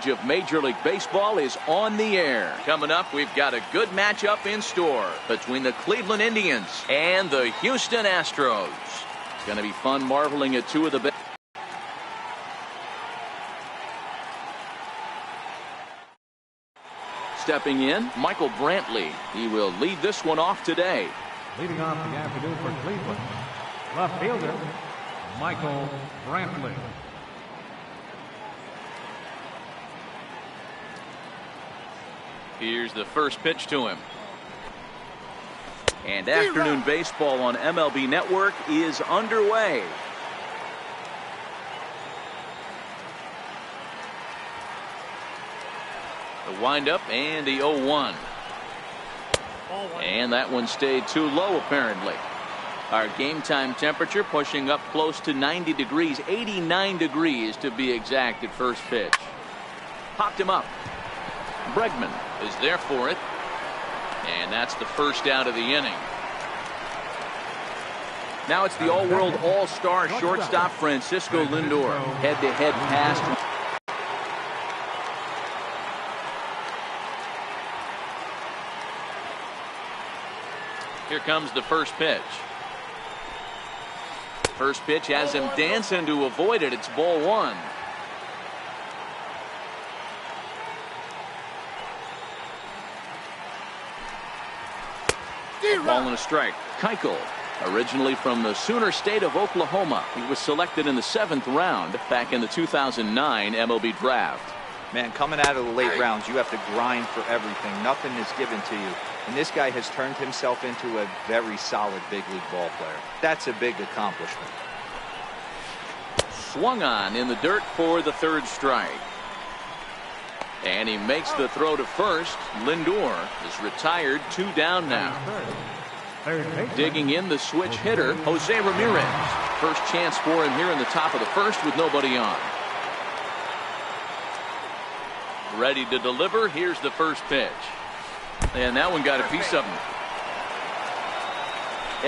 coverage of Major League Baseball is on the air. Coming up, we've got a good matchup in store between the Cleveland Indians and the Houston Astros. It's going to be fun marveling at two of the best. Stepping in, Michael Brantley. He will lead this one off today. Leading off the afternoon for Cleveland, left fielder Michael Brantley. Here's the first pitch to him. And afternoon baseball on MLB Network is underway. The windup and the 0-1. And that one stayed too low apparently. Our game time temperature pushing up close to 90 degrees, 89 degrees to be exact at first pitch. Popped him up. Bregman is there for it. And that's the first out of the inning. Now it's the all-world all-star shortstop Francisco Lindor. Head-to-head pass. Here comes the first pitch. First pitch has him dancing to avoid it. It's ball one. Ball and a strike. Keuchel, originally from the Sooner State of Oklahoma. He was selected in the 7th round back in the 2009 MLB draft. Man, coming out of the late rounds, you have to grind for everything. Nothing is given to you. And this guy has turned himself into a very solid big league ball player. That's a big accomplishment. Swung on in the dirt for the third strike. And he makes the throw to first. Lindor is retired, 2 down now. Digging in the switch hitter, Jose Ramirez. First chance for him here in the top of the first with nobody on. Ready to deliver. Here's the first pitch. And that one got a piece of him.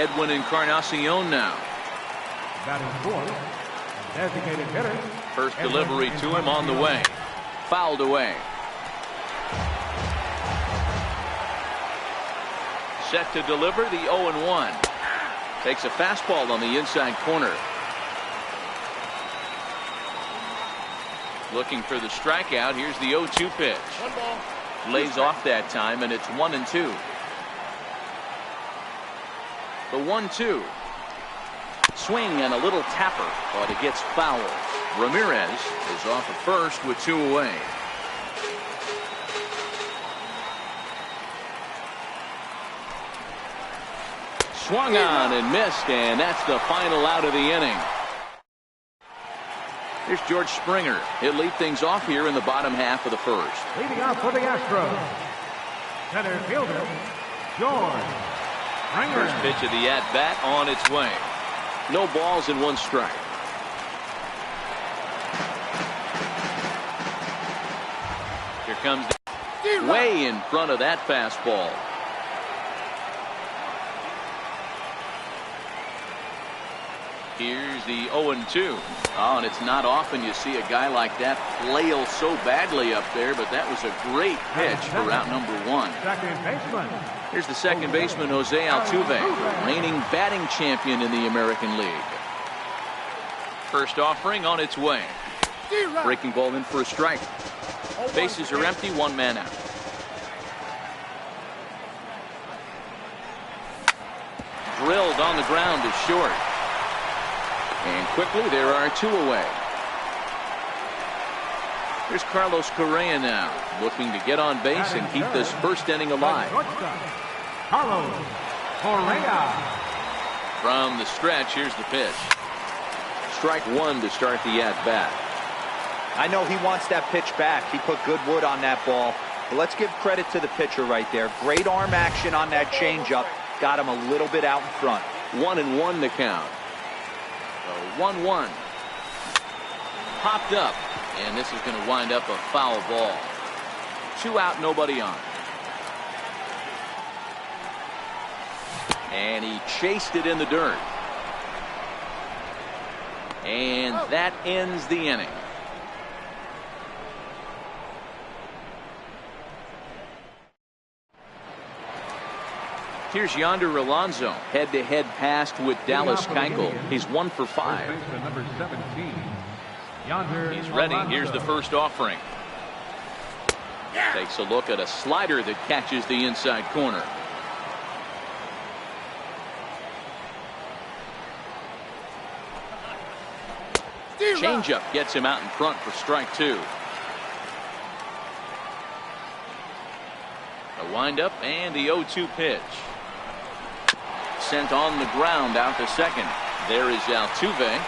Edwin Encarnacion now. Batting fourth, designated hitter. First delivery to him on the way. Fouled away. Set to deliver the 0-1. Takes a fastball on the inside corner. Looking for the strikeout. Here's the 0-2 pitch. Lays off that time, and it's 1-2. The 1-2. Swing and a little tapper, but it gets fouled. Ramirez is off at first with 2 away. Swung on and missed, and that's the final out of the inning. Here's George Springer. He'll lead things off here in the bottom half of the first. Leading off for the Astros, center fielder George Springer. First pitch of the at-bat on its way. No balls and 1 strike. Here comes the way in front of that fastball. Here's the 0-2. Oh, and it's not often you see a guy like that flail so badly up there, but that was a great pitch for route number 1. Here's the second baseman, Jose Altuve, reigning batting champion in the American League. First offering on its way. Breaking ball in for a strike. Bases are empty, 1 man out. Drilled on the ground to short. And quickly there are 2 away. Here's Carlos Correa now, looking to get on base and keep this first inning alive. Carlos Correa. From the stretch, here's the pitch. Strike 1 to start the at-bat. I know he wants that pitch back. He put good wood on that ball. But let's give credit to the pitcher right there. Great arm action on that changeup. Got him a little bit out in front. 1-1 to count. So 1-1. Popped up. And this is going to wind up a foul ball. 2 out, nobody on. And he chased it in the dirt. And that ends the inning. Here's Yonder Alonso. Head-to-head passed with Dallas Keuchel. He's 1 for 5. Number 17, Yonder He's ready. Alonso. Here's the first offering. Takes a look at a slider that catches the inside corner. Changeup gets him out in front for strike 2. A windup and the 0-2 pitch. Sent on the ground out to second. There is Altuve.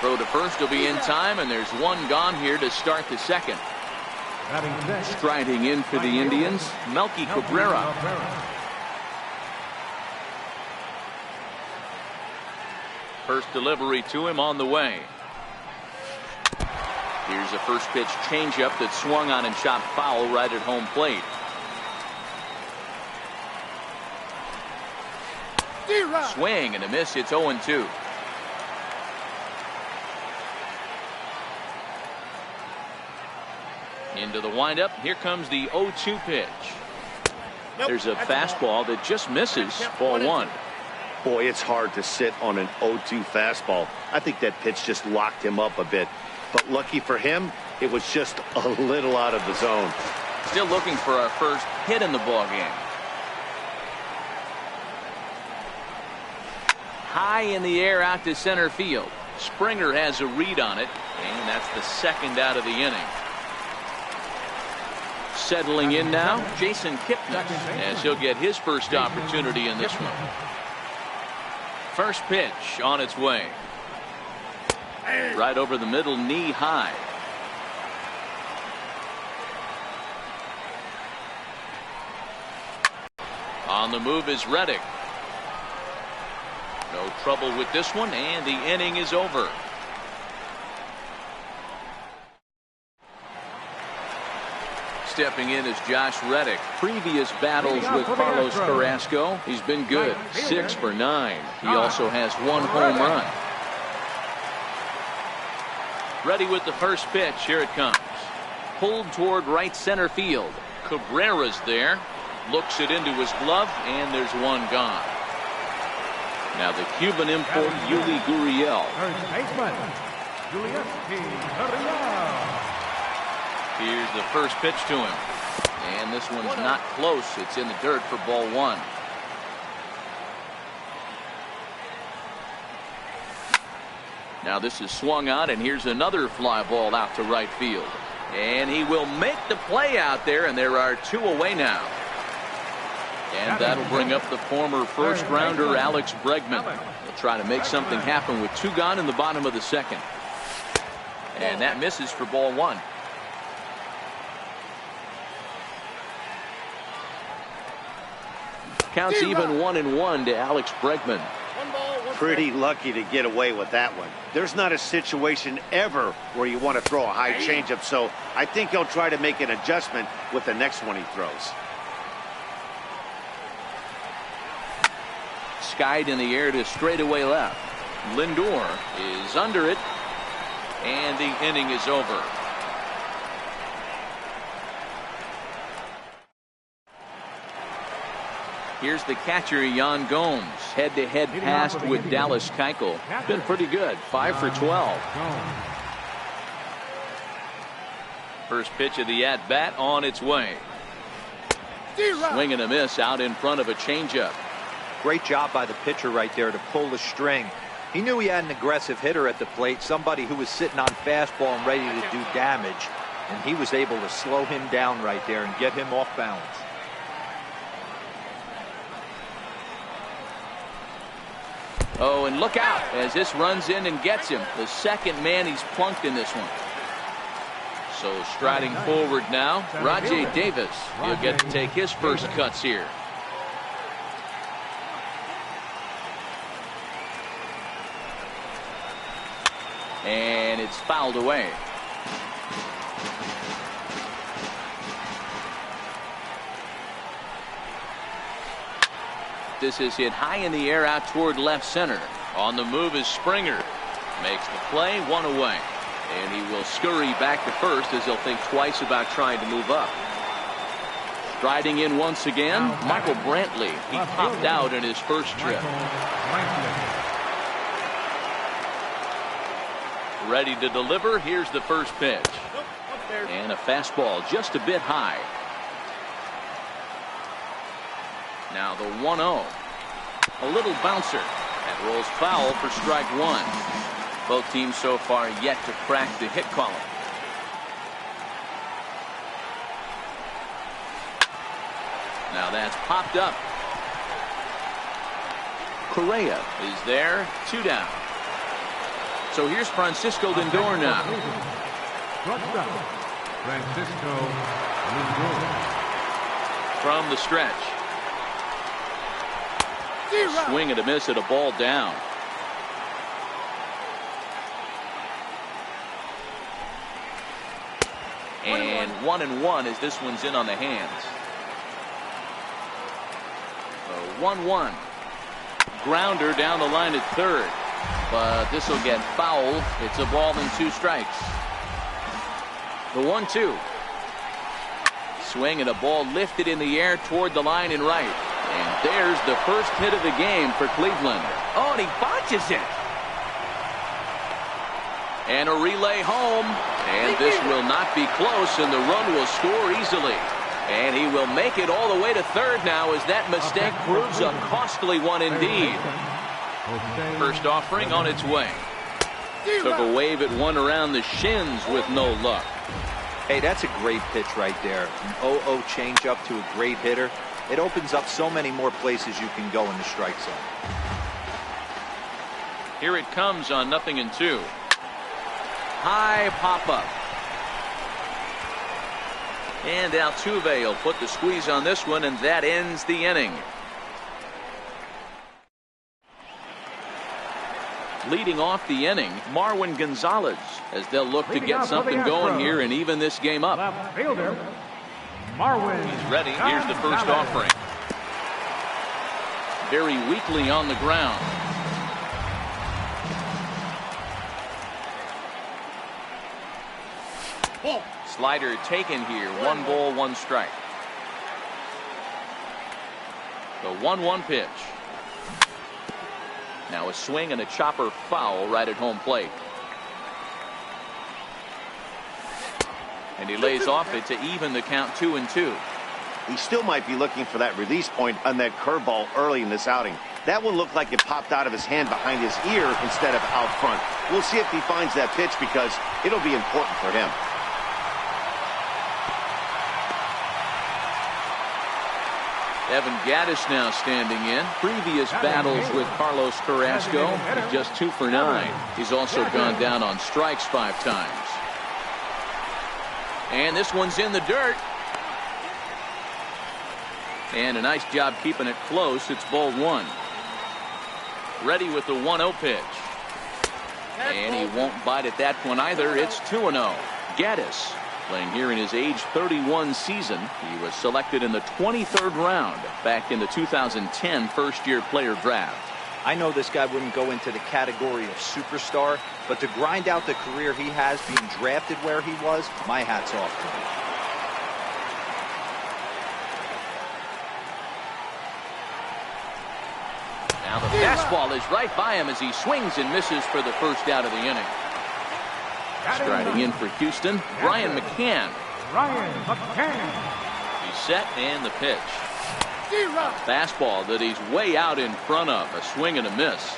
Throw to first will be in time, and there's one gone here to start the second. Striding in for the Indians, Melky Cabrera. First delivery to him on the way. Here's a first pitch changeup that swung on and chopped foul right at home plate. Swing and a miss. It's 0-2. Into the windup. Here comes the 0-2 pitch. There's a fastball that just misses. Ball 1. Boy, it's hard to sit on an 0-2 fastball. I think that pitch just locked him up a bit. But lucky for him, it was just a little out of the zone. Still looking for our first hit in the ball game. High in the air out to center field. Springer has a read on it, and that's the second out of the inning. Settling in now, Jason Kipnis, as he'll get his first opportunity in this one. First pitch on its way. Right over the middle, knee high. On the move is Reddick. No trouble with this one, and the inning is over. Stepping in is Josh Reddick. Previous battles with Carlos Carrasco, he's been good. 6 for 9. He also has 1 home run. Ready with the first pitch. Here it comes. Pulled toward right center field. Cabrera's there. Looks it into his glove, and there's one gone. Now the Cuban import, Yuli Gurriel. Here's the first pitch to him. And this one's not close. It's in the dirt for ball 1. Now this is swung on, and here's another fly ball out to right field. And he will make the play out there, and there are 2 away now. And that'll bring up the former first rounder Alex Bregman. He'll try to make something happen with 2 gone in the bottom of the second. And that misses for ball 1. Counts even 1-1 to Alex Bregman. Pretty lucky to get away with that one. There's not a situation ever where you want to throw a high changeup, so I think he'll try to make an adjustment with the next one he throws. Skied in the air to straightaway left. Lindor is under it, and the inning is over. Here's the catcher, Yan Gomes. Head-to-head passed with Dallas Keuchel. Been pretty good. 5 for 12. First pitch of the at-bat on its way. Swing and a miss out in front of a changeup. Great job by the pitcher right there to pull the string. He knew he had an aggressive hitter at the plate, somebody who was sitting on fastball and ready to do damage, and he was able to slow him down right there and get him off balance. Oh, and look out as this runs in and gets him. The second man he's plunked in this one. So striding forward now, Rajay Davis. He'll get to take his first cuts here. And it's fouled away. This is hit high in the air out toward left center. On the move is Springer. Makes the play, 1 away. And he will scurry back to first as he'll think twice about trying to move up. Striding in once again, Michael Brantley. He popped out in his first trip. Ready to deliver. Here's the first pitch. And a fastball just a bit high. Now the 1-0. A little bouncer. That rolls foul for strike one. Both teams so far yet to crack the hit column. Now that's popped up. Correa is there. 2 down. So here's Francisco Lindor now. Francisco Lindor. From the stretch. Swing and a miss at a ball down. And 1-1 as this one's in on the hands. So 1-1. Grounder down the line at third. But this will get foul. It's a ball and 2 strikes. The 1-2. Swing and a ball lifted in the air toward the line and right. And there's the first hit of the game for Cleveland. Oh, and he botches it. And a relay home. And this will not be close, and the run will score easily. And he will make it all the way to third now as that mistake proves a costly one indeed. First offering on its way. Took a wave at one around the shins with no luck. Hey, that's a great pitch right there. An 0-0 changeup to a great hitter. It opens up so many more places you can go in the strike zone. Here it comes on 0-2. High pop up. And Altuve will put the squeeze on this one, and that ends the inning. Leading off the inning, Marwin Gonzalez, as they'll look to get something going here and even this game up. Left fielder, Marwin. He's ready. Here's the first offering. Very weakly on the ground. Slider taken here. 1 ball, 1 strike. The 1-1 pitch. Now a swing and a chopper foul right at home plate. And he lays off it to even the count 2-2. He still might be looking for that release point on that curveball early in this outing. That one looked like it popped out of his hand behind his ear instead of out front. We'll see if he finds that pitch because it'll be important for him. Evan Gattis now standing in. Previous battles with Carlos Carrasco, just 2 for 9. He's also gone down on strikes 5 times. And this one's in the dirt. And a nice job keeping it close. It's ball 1. Ready with the 1-0 pitch. And he won't bite at that one either. It's 2-0. Gattis, playing here in his age 31 season. He was selected in the 23rd round back in the 2010 first-year player draft. I know this guy wouldn't go into the category of superstar, but to grind out the career he has being drafted where he was, my hat's off to him. Now the fastball is right by him as he swings and misses for the first out of the inning. Striding in for Houston, Brian McCann. He's set and the pitch. A fastball that he's way out in front of. A swing and a miss.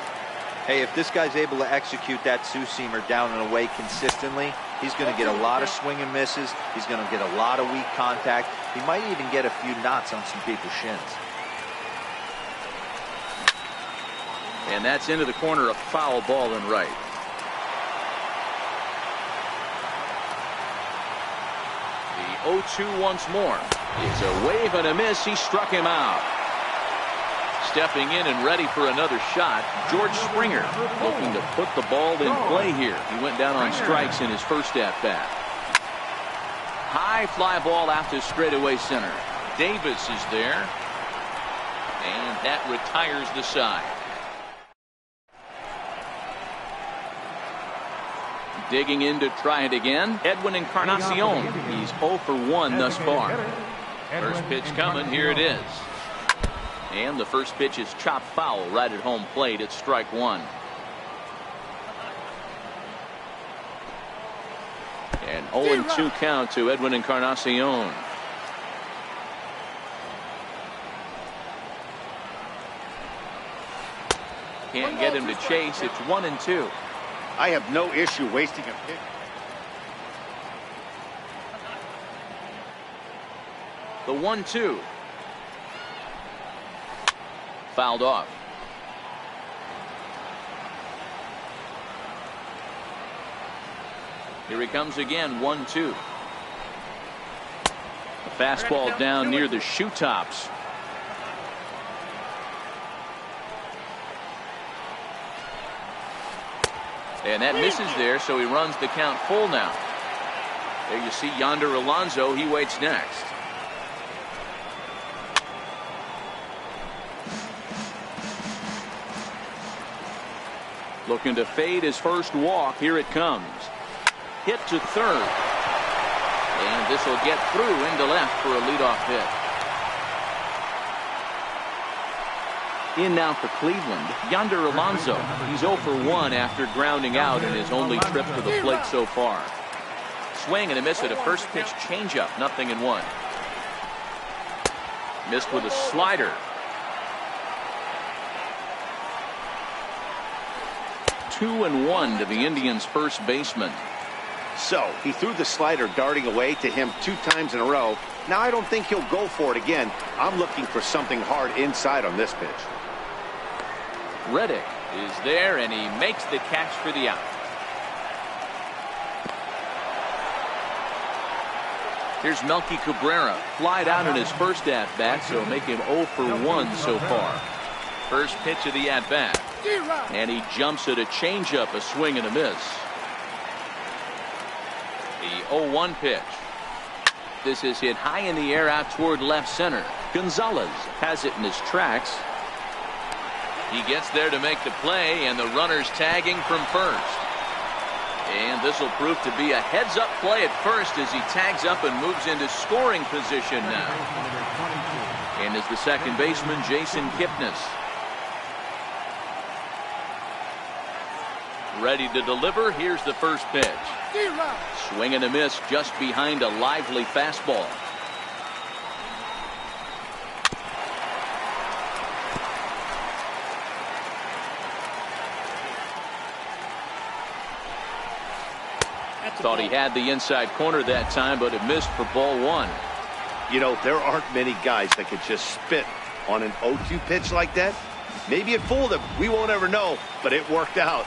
Hey, if this guy's able to execute that two-seamer down and away consistently, he's going to get a lot of swing and misses. He's going to get a lot of weak contact. He might even get a few knots on some people's shins. And that's into the corner, a foul ball and right. The 0-2 once more. It's a wave and a miss. He struck him out. Stepping in and ready for another shot, George Springer, looking to put the ball in play here. He went down on strikes in his first at-bat. High fly ball out to straightaway center. Davis is there. And that retires the side. Digging in to try it again, Edwin Encarnacion. He's 0 for 1 thus far. First pitch coming. Here it is. And the first pitch is chopped foul right at home plate. It's strike one. An 0-2 count to Edwin Encarnacion. Can't get him to chase. It's 1-2. I have no issue wasting a pitch. The 1-2. Fouled off. Here he comes again. 1-2. A fastball down near the shoe tops. And that misses there, so he runs the count full now. There you see Yonder Alonso. He waits next. Looking to fade his first walk. Here it comes. Hit to third. And this will get through into left for a leadoff hit. In now for Cleveland, Yonder Alonso. He's 0 for 1 after grounding out in his only trip to the plate so far. Swing and a miss at a first pitch changeup. 0-1. Missed with a slider. 2-1 to the Indians' first baseman. So he threw the slider darting away to him 2 times in a row. Now I don't think he'll go for it again. I'm looking for something hard inside on this pitch. Reddick is there, and he makes the catch for the out. Here's Melky Cabrera. Flied out in his first at-bat, so make him 0 for 1 so far. First pitch of the at-bat. And he jumps at a changeup, a swing and a miss. The 0-1 pitch. This is hit high in the air out toward left center. Gonzalez has it in his tracks. He gets there to make the play, and the runner's tagging from first. And this will prove to be a heads-up play at first as he tags up and moves into scoring position now. And is the second baseman, Jason Kipnis. Ready to deliver. Here's the first pitch. Swing and a miss just behind a lively fastball. Thought he had the inside corner that time, but it missed for ball 1. You know, there aren't many guys that could just spit on an 0-2 pitch like that. Maybe it fooled him. We won't ever know, but it worked out.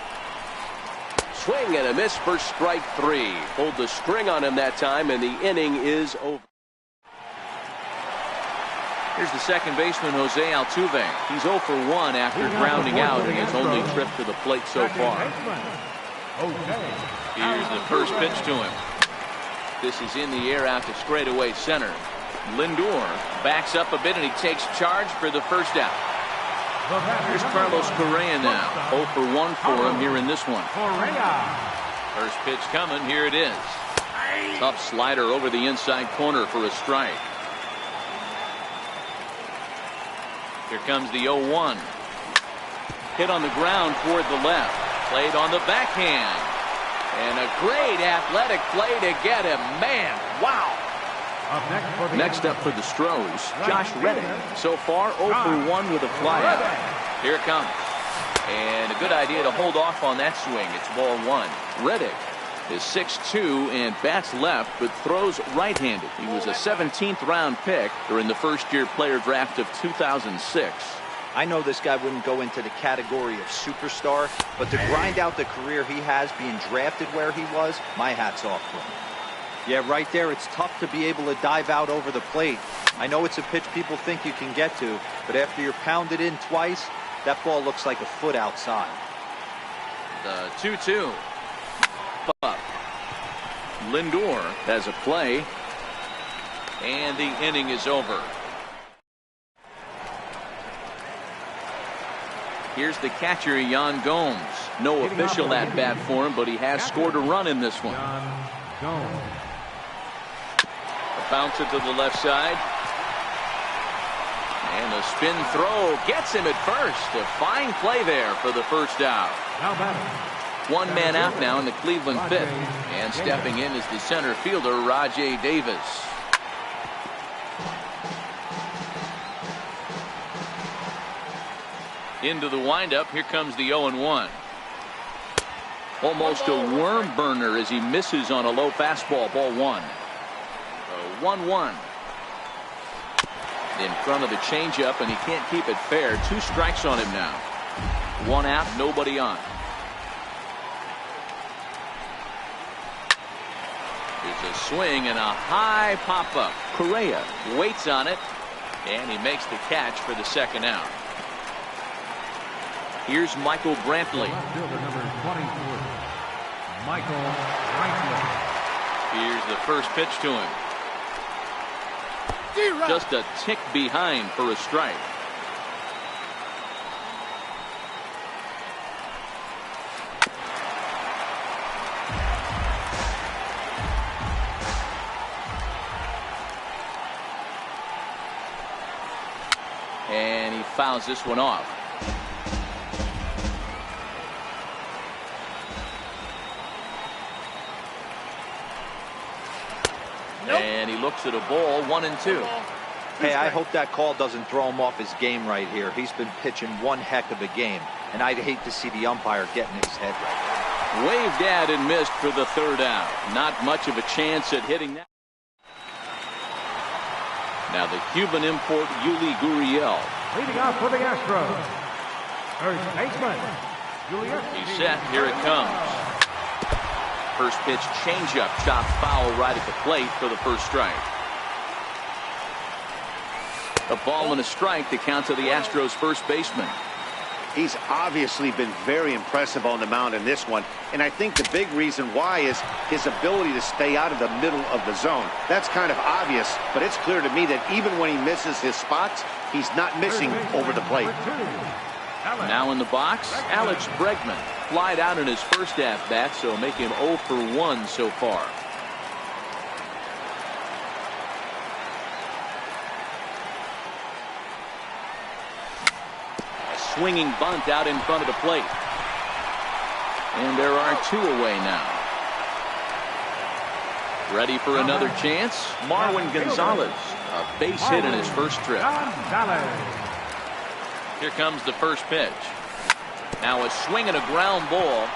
Swing and a miss for strike 3. Pulled the string on him that time, and the inning is over. Here's the second baseman, Jose Altuve. He's 0 for 1 after grounding out in his only trip to the plate so far. Here's the first pitch to him. This is in the air out to straightaway center. Lindor backs up a bit, and he takes charge for the first out. Here's Carlos Correa now. 0 for 1 for him here in this one. First pitch coming. Here it is. Tough slider over the inside corner for a strike. Here comes the 0-1. Hit on the ground toward the left. Played on the backhand. And a great athletic play to get him. Man, wow. Next up for the Stros, Josh Reddick. So far 0 for 1 with a flyout. Here it comes. And a good idea to hold off on that swing. It's ball 1. Reddick is 6'2" and bats left, but throws right-handed. He was a 17th round pick during the first-year player draft of 2006. I know this guy wouldn't go into the category of superstar, but to grind out the career he has being drafted where he was, my hat's off to him. Yeah, right there, it's tough to be able to dive out over the plate. I know it's a pitch people think you can get to, but after you're pounded in twice, that ball looks like a foot outside. The 2-2. Up. Lindor has a play, and the inning is over. Here's the catcher, Yan Gomes. No official at bat for him, but he has scored a run in this one. A bouncer to the left side. And a spin throw gets him at first. A fine play there for the first out. Now batting. One man out now in the Cleveland fifth. And stepping in is the center fielder, Rajai Davis. Into the windup. Here comes the 0-1. Almost a worm burner as he misses on a low fastball. Ball one. 1-1. In front of the changeup, and he can't keep it fair. 2 strikes on him now. 1 out, nobody on. There's a swing and a high pop-up. Correa waits on it, and he makes the catch for the second out. Here's Michael Brantley. Fielder number 23, Michael Brantley. Here's the first pitch to him. Just a tick behind for a strike. And he fouls this one off. And he looks at a ball, 1-2. Hey, I hope that call doesn't throw him off his game right here. He's been pitching one heck of a game, and I'd hate to see the umpire getting his head right there. Waved at and missed for the third out. Not much of a chance at hitting that. Now the Cuban import, Yuli Gurriel. Leading off for the Astros, first baseman, Julius. He's set. Here it comes. First pitch changeup, chopped foul right at the plate for the first strike. A ball and a strike to count to the Astros first baseman. He's obviously been very impressive on the mound in this one, and I think the big reason why is his ability to stay out of the middle of the zone. That's kind of obvious, but it's clear to me that even when he misses his spots, he's not missing over the plate. Now in the box, Alex Bregman. Flied out in his first at-bat, so make him 0 for 1 so far. A swinging bunt out in front of the plate. And there are 2 away now. Ready for another chance? Marwin Gonzalez. A base hit in his first trip. Here comes the first pitch. Now a swing and a ground ball.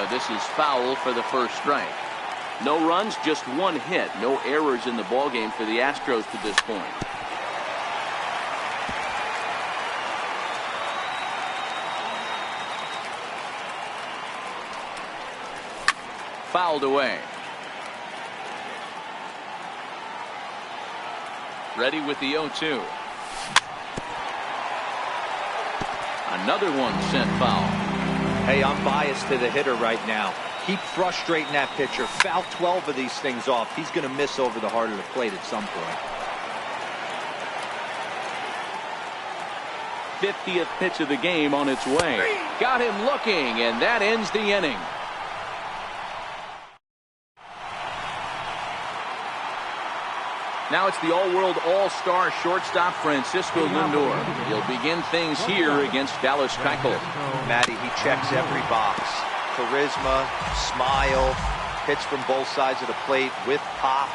This is foul for the first strike. No runs, just 1 hit. No errors in the ballgame for the Astros to this point. Fouled away. Ready with the 0-2. Another one sent foul. Hey, I'm biased to the hitter right now. Keep frustrating that pitcher. Foul 12 of these things off. He's going to miss over the heart of the plate at some point. 50th pitch of the game on its way. Got him looking, and that ends the inning. Now it's the all-world all-star shortstop Francisco Lindor. He'll begin things here against Dallas Keuchel. Matty, he checks every box. Charisma, smile, hits from both sides of the plate with pop,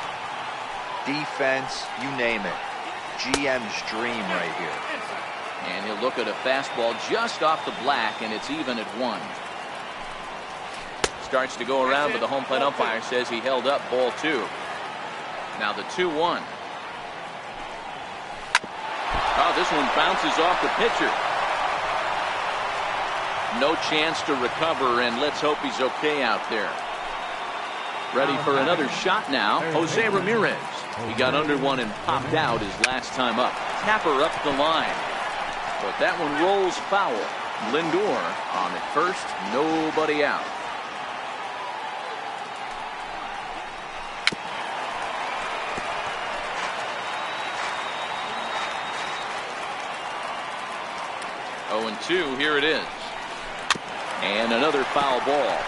defense, you name it. GM's dream right here. And he'll look at a fastball just off the black, and it's even at 1. Starts to go around, but the home plate umpire says he held up ball 2. Now the 2-1. Oh, this one bounces off the pitcher. No chance to recover, and let's hope he's okay out there. Ready for another shot now. Jose Ramirez. He got under one and popped out his last time up. Tapper up the line. But that one rolls foul. Lindor on at first. Nobody out. Oh, and 2, here it is. And another foul ball.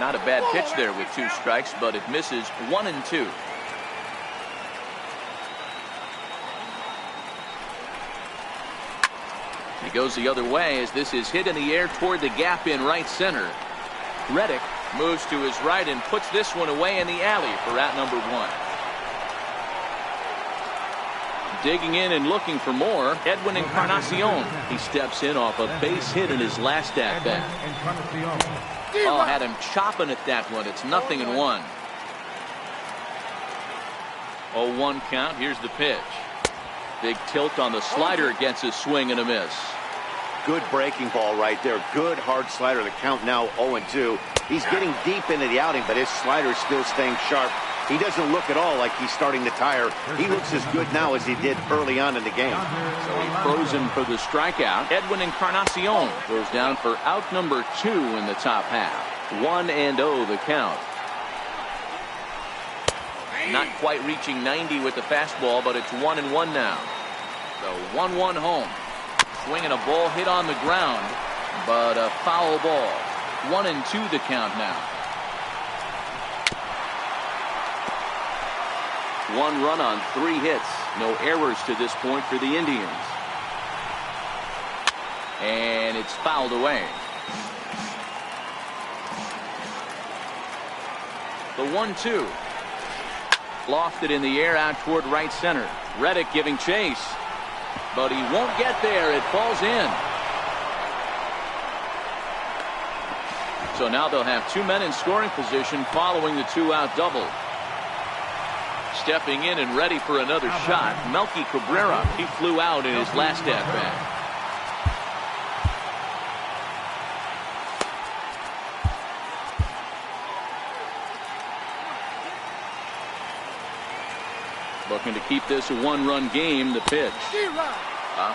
Not a bad pitch there with 2 strikes, but it misses 1-2. He goes the other way as this is hit in the air toward the gap in right center. Reddick moves to his right and puts this one away in the alley for out number 1. Digging in and looking for more, Edwin Encarnacion. He steps in off a base hit in his last at bat. Oh, had him chopping at that one. It's 0-1. 0-1 count. Here's the pitch. Big tilt on the slider, gets a swing and a miss. Good breaking ball right there. Good hard slider. The count now 0-2. He's getting deep into the outing, but his slider's still staying sharp. He doesn't look at all like he's starting to tire. He looks as good now as he did early on in the game. So he froze him for the strikeout. Edwin Encarnacion goes down for out number 2 in the top half. 1-0 the count. Not quite reaching 90 with the fastball, but it's 1-1 now. So 1-1 home. Swinging a ball hit on the ground, but a foul ball. 1-2 the count now. 1 run on 3 hits. No errors to this point for the Indians. And it's fouled away. The 1-2. Lofted in the air out toward right center. Reddick giving chase. But he won't get there. It falls in. So now they'll have 2 men in scoring position following the 2-out double. Stepping in and ready for another shot, Melky Cabrera. He flew out in his last at-bat. Looking to keep this a 1-run game. The pitch.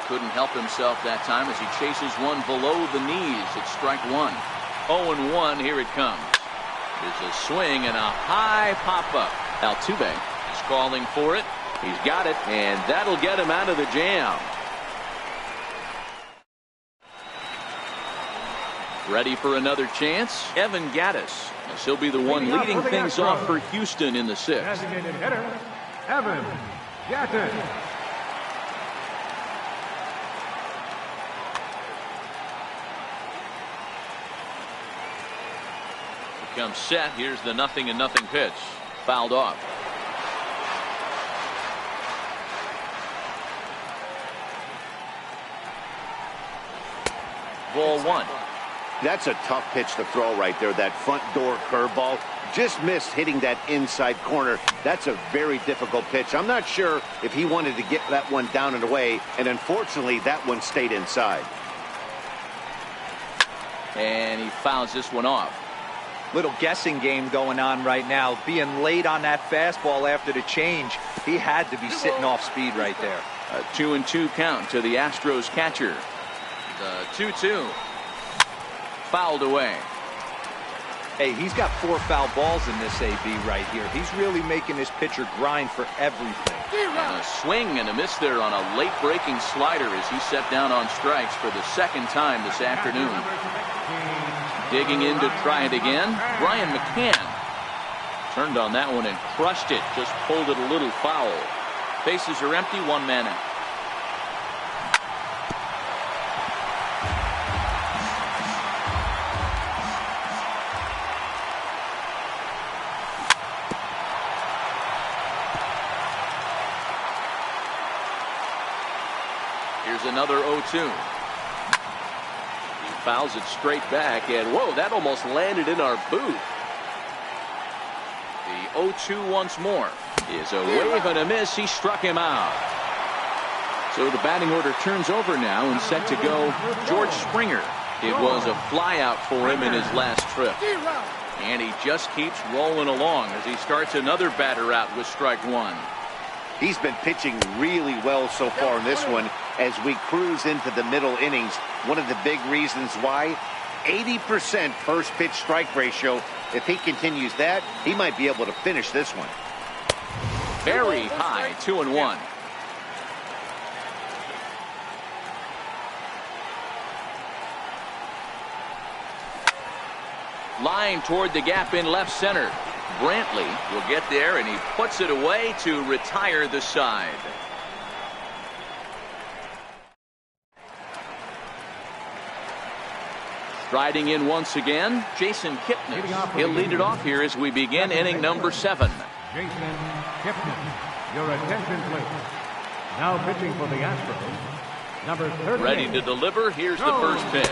Couldn't help himself that time as he chases one below the knees. It's strike 1. 0-1. Here it comes. There's a swing and a high pop-up. Altuve is calling for it. He's got it, and that'll get him out of the jam. Ready for another chance? Evan Gattis. He'll be the one leading things off for Houston in the 6th. Designated hitter, Evan Gattis. Comes set. Here's the 0-0 pitch. Fouled off. Ball 1. That's a tough pitch to throw right there. That front door curveball just missed hitting that inside corner. That's a very difficult pitch. I'm not sure if he wanted to get that one down and away, and unfortunately that one stayed inside. And he fouls this one off. Little guessing game going on right now. Being late on that fastball after the change. He had to be sitting off speed right there. A 2-2 count to the Astros catcher. The 2-2. Fouled away. Hey, he's got 4 foul balls in this AB right here. He's really making his pitcher grind for everything. And a swing and a miss there on a late breaking slider as he set down on strikes for the 2nd time this afternoon. Digging in to try it again, Brian McCann. Turned on that one and crushed it. Just pulled it a little foul. Bases are empty, 1 man out. Here's another 0-2. Fouls it straight back, and whoa, that almost landed in our booth. The 0-2 once more is a wave and a miss. He struck him out. So the batting order turns over now and set to go George Springer. It was a fly out for him in his last trip. And he just keeps rolling along as he starts another batter out with strike 1. He's been pitching really well so far in this one as we cruise into the middle innings. One of the big reasons why, 80% first pitch strike ratio. If he continues that, he might be able to finish this one. Very high, 2-1. Line toward the gap in left center. Brantley will get there, and he puts it away to retire the side. Striding in once again, Jason Kipnis. He'll lead it off here as we begin inning number 7. Jason Kipnis, your attention please. Now pitching for the Astros, number 30. Ready to deliver. Here's the first pitch.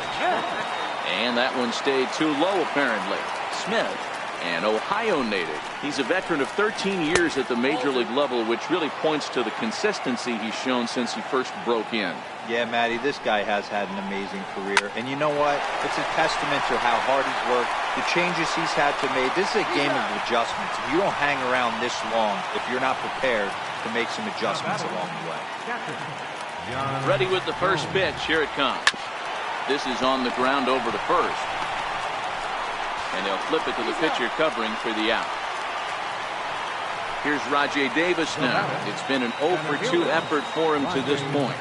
And that one stayed too low, apparently. Smith, an Ohio native. He's a veteran of 13 years at the major league level, which really points to the consistency he's shown since he first broke in. Yeah, Matty, this guy has had an amazing career. And you know what? It's a testament to how hard he's worked, the changes he's had to make. This is a game of adjustments. If you don't hang around this long, if you're not prepared to make some adjustments along the way. Ready with the first pitch. Here it comes. This is on the ground over to first. And they'll flip it to the pitcher covering for the out. Here's Rajay Davis now. It's been an 0 for 2 effort for him to this point.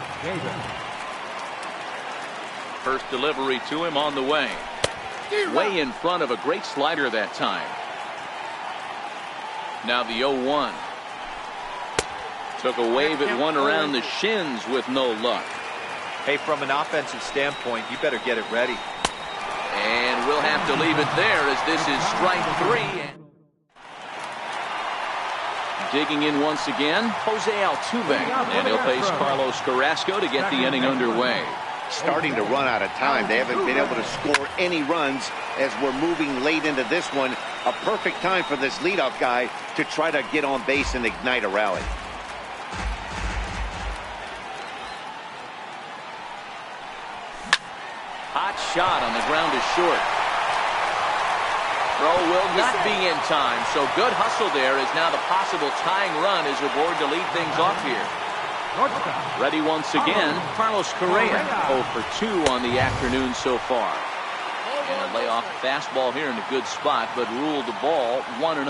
First delivery to him on the way. Way in front of a great slider that time. Now the 0-1. Took a wave at one around the shins with no luck. Hey, from an offensive standpoint, you better get it ready. And we'll have to leave it there as this is strike 3. Digging in once again, Jose Altuve. And he'll face Carlos Carrasco to get the inning underway. Starting to run out of time. They haven't been able to score any runs as we're moving late into this one. A perfect time for this leadoff guy to try to get on base and ignite a rally. Hot shot on the ground is short. Throw will not be in time, so good hustle there as now the possible tying run is aboard to lead things off here. Ready once again, Carlos Correa, 0 for 2 on the afternoon so far. And a layoff fastball here in a good spot, but ruled the ball 1-0.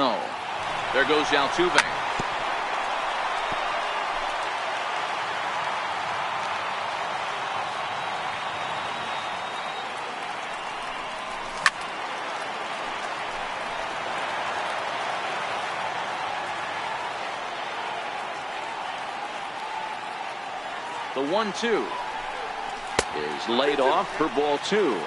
There goes Altuve. The 1-2 is laid off for ball 2.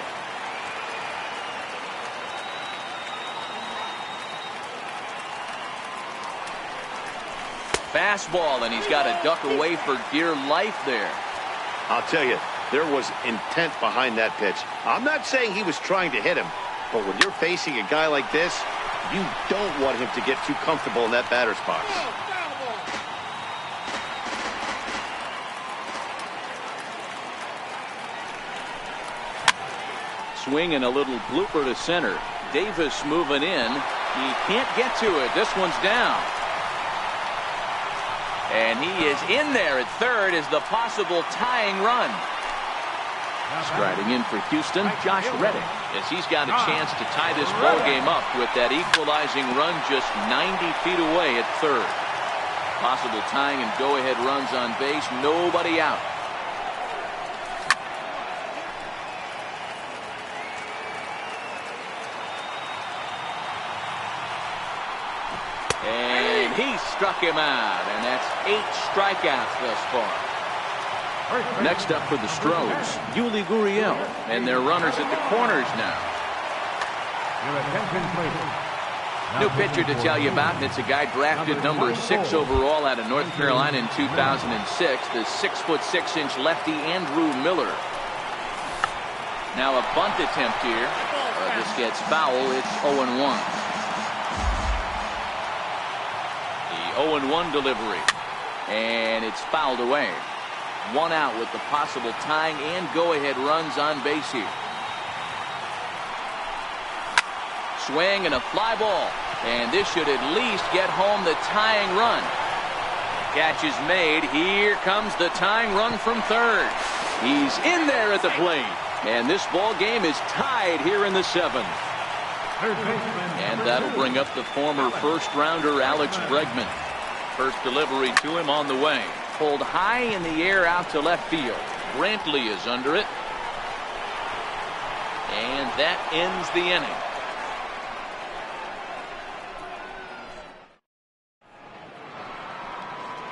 Fastball, and he's got to duck away for dear life there. I'll tell you, there was intent behind that pitch. I'm not saying he was trying to hit him, but when you're facing a guy like this, you don't want him to get too comfortable in that batter's box. Swing and a little blooper to center. Davis moving in. He can't get to it. This one's down. And he is in there at third as the possible tying run. Striding in for Houston, Josh Reddick, as he's got a chance to tie this ball game up with that equalizing run just 90 feet away at third. Possible tying and go-ahead runs on base. Nobody out. And he struck him out, and that's 8 strikeouts thus far. Next up for the Stros, Yuli Gurriel, and their runners at the corners now. New pitcher to tell you about, and it's a guy drafted number 6 overall out of North Carolina in 2006, the 6'6" lefty Andrew Miller. Now a bunt attempt here. This gets foul. It's 0-1. 0-1 delivery, and it's fouled away. 1 out with the possible tying and go-ahead runs on base here. Swing and a fly ball, and this should at least get home the tying run. Catch is made. Here comes the tying run from third. He's in there at the plate, and this ball game is tied here in the 7th. And that'll bring up the former first-rounder Alex Bregman. First delivery to him on the way. Pulled high in the air out to left field. Brantley is under it. And that ends the inning.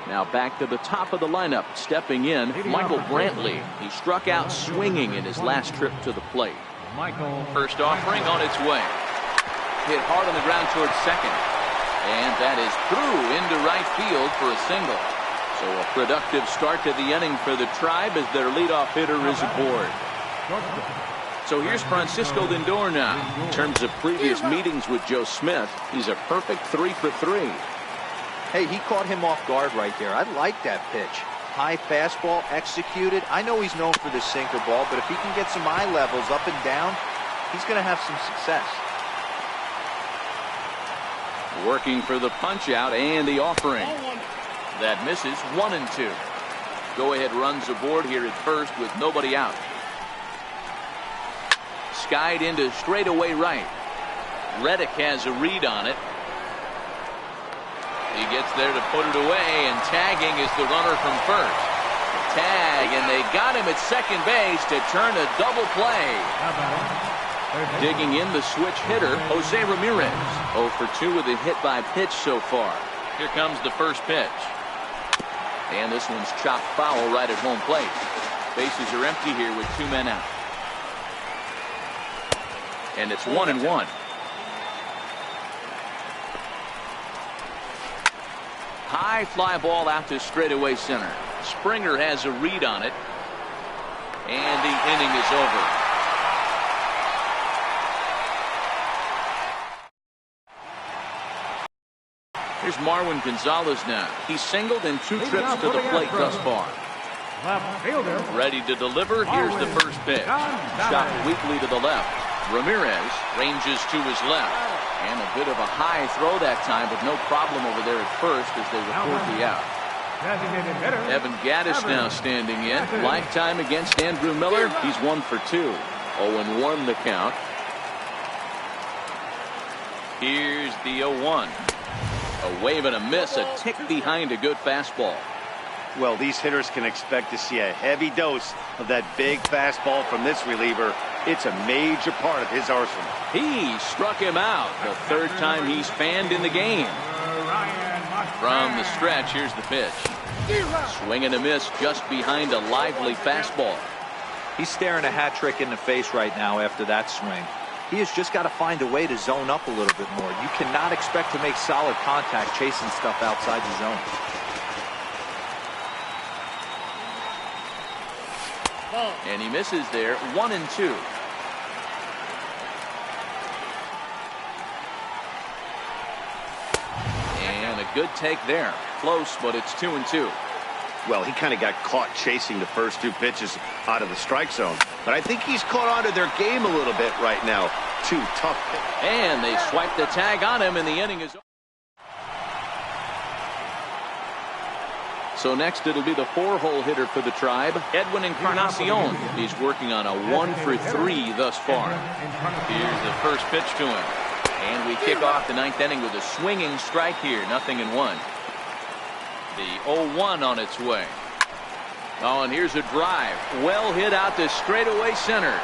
Now back to the top of the lineup. Stepping in, Michael Brantley. He struck out swinging in his last trip to the plate. First offering on its way. Hit hard on the ground towards second. And that is through into right field for a single. So a productive start to the inning for the Tribe as their leadoff hitter is aboard. So here's Francisco Lindor now. In terms of previous meetings with Joe Smith, he's a perfect 3 for 3. Hey, he caught him off guard right there. I like that pitch. High fastball executed. I know he's known for the sinker ball, but if he can get some eye levels up and down, he's going to have some success. Working for the punch out and the offering. That misses. 1-2. Go ahead runs aboard here at first with nobody out. Skied into straightaway right. Reddick has a read on it. He gets there to put it away, and tagging is the runner from first. Tag, and they got him at second base to turn a double play. Digging in the switch hitter, Jose Ramirez. 0 for 2 with a hit by pitch so far. Here comes the first pitch. And this one's chopped foul right at home plate. Bases are empty here with 2 men out. And it's 1-1. High fly ball out to straightaway center. Springer has a read on it. And the inning is over. Here's Marwin Gonzalez now. He's singled in 2 trips to the plate thus far. Ready to deliver. Here's the first pitch. Shot weakly to the left. Ramirez ranges to his left. And a bit of a high throw that time, but no problem over there at first as they record the out. Evan Gattis now standing in. Lifetime against Andrew Miller. He's 1 for 2. 0-1 the count. Here's the 0-1. A wave and a miss, a tick behind a good fastball. Well, these hitters can expect to see a heavy dose of that big fastball from this reliever. It's a major part of his arsenal. He struck him out the 3rd time he's fanned in the game. From the stretch, here's the pitch. Swing and a miss just behind a lively fastball. He's staring a hat trick in the face right now after that swing. He has just got to find a way to zone up a little bit more. You cannot expect to make solid contact chasing stuff outside the zone. And he misses there. 1-2. And a good take there. Close, but it's 2-2. Well, he kind of got caught chasing the first 2 pitches out of the strike zone. But I think he's caught on to their game a little bit right now. 2 tough pitches. And they swipe the tag on him, and the inning is over. So next it'll be the 4-hole hitter for the Tribe, Edwin Encarnacion. He's working on a 1 for 3 thus far. Here's the first pitch to him. And we kick off the 9th inning with a swinging strike here. 0-1. The 0-1 on its way. Oh, and here's a drive. Well hit out to straightaway center.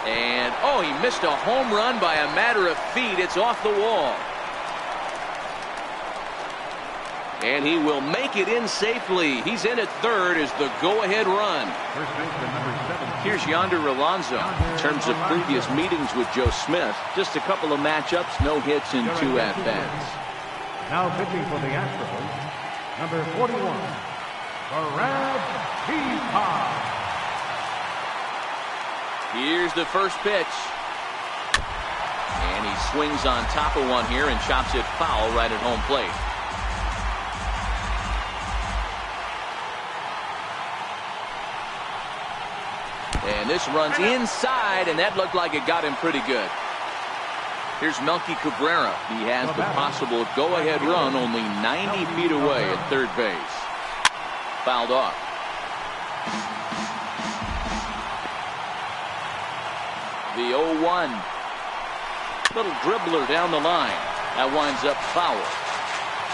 And, oh, he missed a home run by a matter of feet. It's off the wall. And he will make it in safely. He's in at 3rd as the go-ahead run. Here's Yonder Alonso. In terms of previous meetings with Joe Smith, just a couple of matchups, no hits and 2 at-bats. Now pitching for the Astros, number 41, Brad Peacock. Here's the first pitch. And he swings on top of one here and chops it foul right at home plate. And this runs inside, and that looked like it got him pretty good. Here's Melky Cabrera. He has the possible go-ahead run only 90 feet away at 3rd base. Fouled off. The 0-1. Little dribbler down the line. That winds up foul.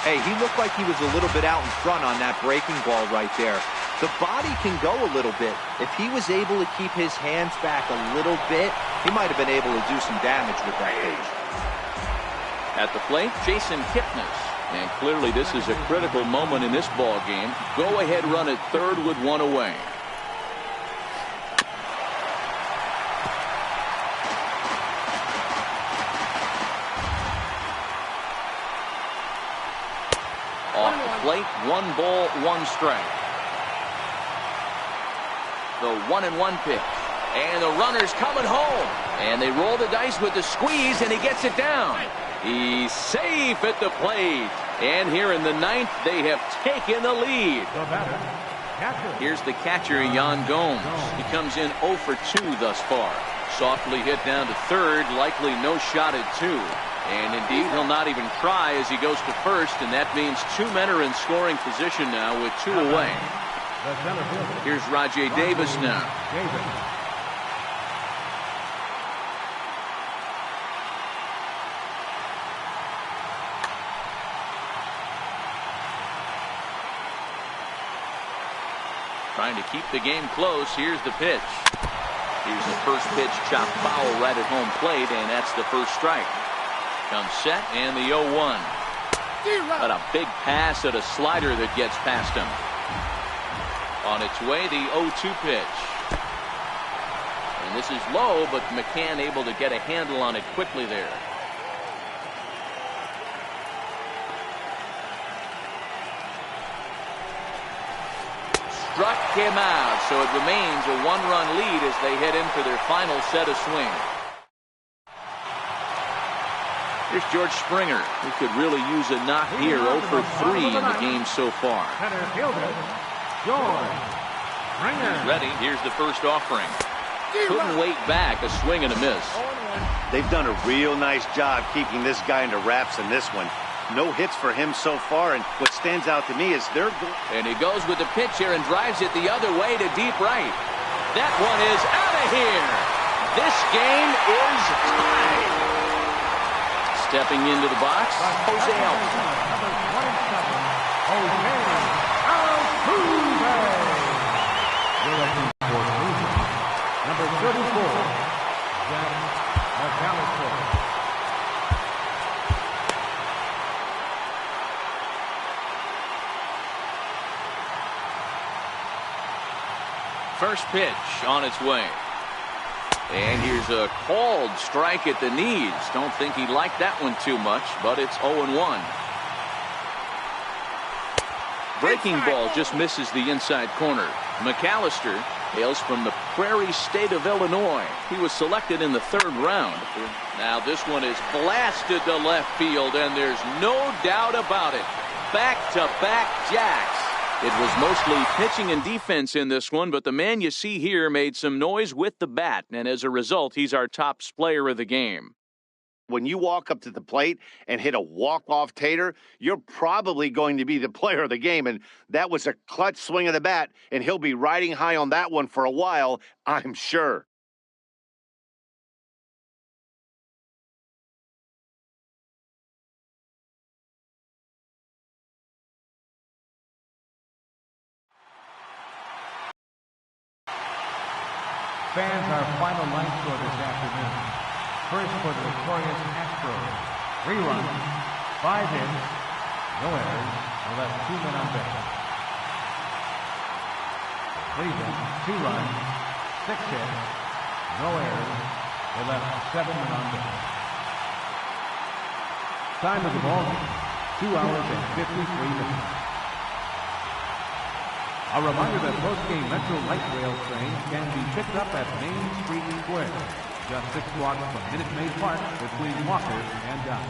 Hey, he looked like he was a little bit out in front on that breaking ball right there. The body can go a little bit. If he was able to keep his hands back a little bit, he might have been able to do some damage with that pitch. At the plate, Jason Kipnis. And clearly this is a critical moment in this ball game. Go ahead run at third with one away. Off the plate, 1 ball, 1 strike. The 1-1 pitch. And the runner's coming home. And they roll the dice with the squeeze, and he gets it down. He's safe at the plate. And here in the 9th, they have taken the lead. Here's the catcher, Yan Gomes. He comes in 0 for 2 thus far. Softly hit down to third, likely no shot at 2. And indeed, he'll not even try as he goes to first, and that means 2 men are in scoring position now with 2 away. Here's Rajay Davis now. Trying to keep the game close. Here's the pitch. Here's the first pitch, chopped foul right at home plate, and that's the first strike. Comes set, and the 0-1. But a big pass at a slider that gets past him. On its way, the 0-2 pitch. And this is low, but McCann able to get a handle on it quickly there. Struck him out, so it remains a 1-run lead as they head in for their final set of swings. Here's George Springer, who could really use a knock here. 0 for 3 in the game so far. George Springer. Ready. Here's the first offering. Couldn't wait back. A swing and a miss. They've done a real nice job keeping this guy under wraps in this one. No hits for him so far, and what stands out to me is they're... And he goes with the pitch here and drives it the other way to deep right. That one is out of here. This game is tied. Stepping into the box, Jose Altuve. Number 34, Jack McAllister. First pitch on its way. And here's a called strike at the knees. Don't think he liked that one too much, but it's 0-1. Breaking ball just misses the inside corner. McAllister hails from the Prairie State of Illinois. He was selected in the 3rd round. Now this one is blasted to left field, and there's no doubt about it. Back-to-back jacks. It was mostly pitching and defense in this one, but the man you see here made some noise with the bat, and as a result, he's our top player of the game. When you walk up to the plate and hit a walk-off tater, you're probably going to be the player of the game, and that was a clutch swing of the bat, and he'll be riding high on that one for a while, I'm sure. Fans, our final line score this afternoon. First for the victorious Astros. 3 runs, 5 hits, no errors. They left 2 men on base. Cleveland, 2 runs, 6 hits, no errors. They left 7 men on base. Time of the ball game, 2 hours and 53 minutes. A reminder that post-game Metro Light Rail trains can be picked up at Main Street Square, just 6 blocks from Minute Maid Park between Walker and Dock.